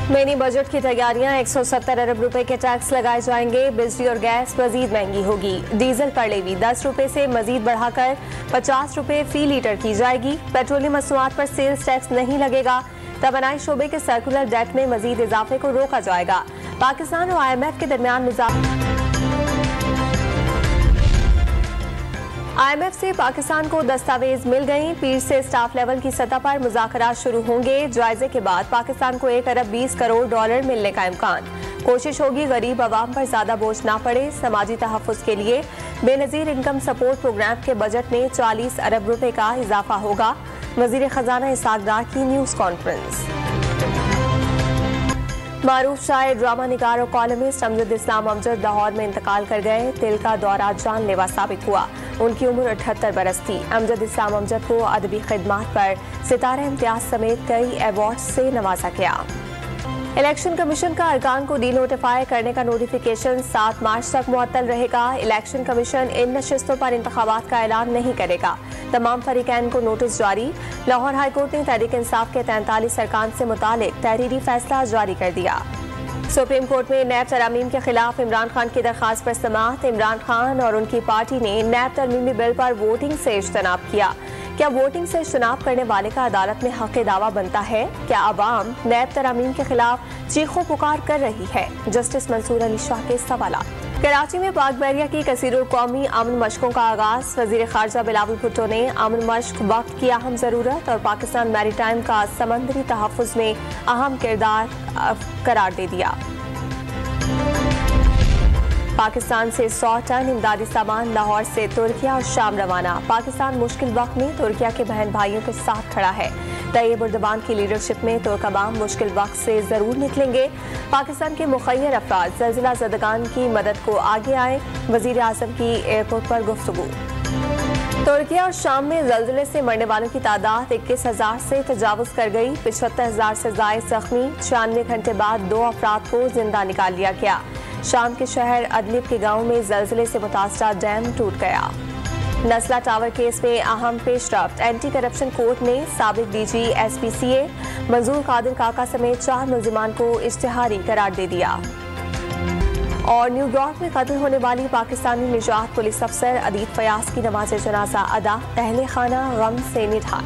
Mini budget की तैयारियां 170 अरब रुपए के टैक्स लगाए जाएंगे। बिजली और गैस मजीद महंगी होगी। डीजल पर लेवी 10 रुपए से मजीद बढ़ाकर 50 रुपए फी लीटर की जाएगी। पेट्रोलियम मसनूआत पर सेल्स टैक्स नहीं लगेगा। तवानाई शोबे के सर्कुलर डेट में मजीद इजाफे को रोका जाएगा। पाकिस्तान और IMF के दरमियान IMF से पाकिस्तान को दस्तावेज मिल गई। पीर से स्टाफ लेवल की सतह पर मुज़ाकरात शुरू होंगे। जायजे के बाद पाकिस्तान को 1 अरब 20 करोड़ डॉलर मिलने का इम्कान। कोशिश होगी गरीब आवाम पर ज्यादा बोझ ना पड़े। समाजी तहफ़्फ़ुज़ के लिए बेनज़ीर इनकम सपोर्ट प्रोग्राम के बजट में 40 अरब रुपए का इजाफा होगा। वज़ीर खजाना इसाक डार की न्यूज़ कॉन्फ्रेंस। मारूफ शायर, ड्रामा निगार और कॉलमिस्ट अमजद इस्लाम अमजद लाहौर में इंतकाल कर गए। दिल का दौरा जानलेवा साबित हुआ। उनकी उम्र 78 बरस थी। अमजद इस्लाम अमजद को अदबी खिदमात पर सितारा इम्तियाज समेत कई अवार्ड से नवाजा गया। इलेक्शन कमीशन का अरकान को डी नोटिफाई करने का नोटिफिकेशन 7 मार्च तक मुअत्तल रहेगा। इलेक्शन कमीशन इन नशिस्तों पर इंतखाबात का ऐलान नहीं करेगा। तमाम फरीकैन को नोटिस जारी। लाहौर हाईकोर्ट ने तहरीक इंसाफ के 43 अरकान से मुतालिक तहरीरी फैसला जारी कर दिया। सुप्रीम कोर्ट में नैब तरमीम के खिलाफ इमरान खान की दरखास्त पर समाअत। इमरान खान और उनकी पार्टी ने नैब तरमीमी बिल पर वोटिंग से इज्तनाब किया। क्या वोटिंग से इज्तनाब करने वाले का अदालत में हक़ दावा बनता है? क्या अवाम नैब तरमीम के खिलाफ चीखों पुकार कर रही है? जस्टिस मंसूर अली शाह के सवालात। कराची में पाक बहरिया की कसीरुल कौमी अमन मशकों का आगाज। वज़ीर खारजा बिलावल भुट्टो ने अमन मश्क वक्त की अहम जरूरत और पाकिस्तान मैरीटाइम का समंदरी तहफ़्फ़ुज़ में अहम किरदार करार दे दिया। पाकिस्तान से 100 टन इमदादी सामान लाहौर से तुर्किया और शाम रवाना। पाकिस्तान मुश्किल वक्त में तुर्किया के बहन भाइयों के साथ खड़ा है। तैयब उर्दवान की लीडरशिप में तुर्क अवाम मुश्किल वक्त से जरूर निकलेंगे। पाकिस्तान के मुखय्यर अफराद ज़लज़ला ज़दगान की मदद को आगे आए। वज़ीर आज़म की एयरपोर्ट पर गुफ्तगू। तुर्किया और शाम में ज़लज़ले से मरने वालों की तादाद 21,000 से तजावुज़ कर गई। 75,000 से ज़ायद जख्मी। 96 घंटे बाद 2 अफराद को जिंदा निकाल लिया गया। शाम के शहर अदलिब के गांव में ज़लज़ले से मुतासरा डैम टूट गया। नस्ला टावर केस में अहम पेशरफ्त। एंटी करप्शन कोर्ट ने साबिक DG SPCA मंजूर कादिर काका समेत 4 मुल्जिमान को इश्तिहारी करार दे दिया। और न्यूयॉर्क में कत्ल होने वाली पाकिस्तानी निजात पुलिस अफसर अदीत फयाज की नमाज जनाजा अदा। अहले खाना गम से निढाल।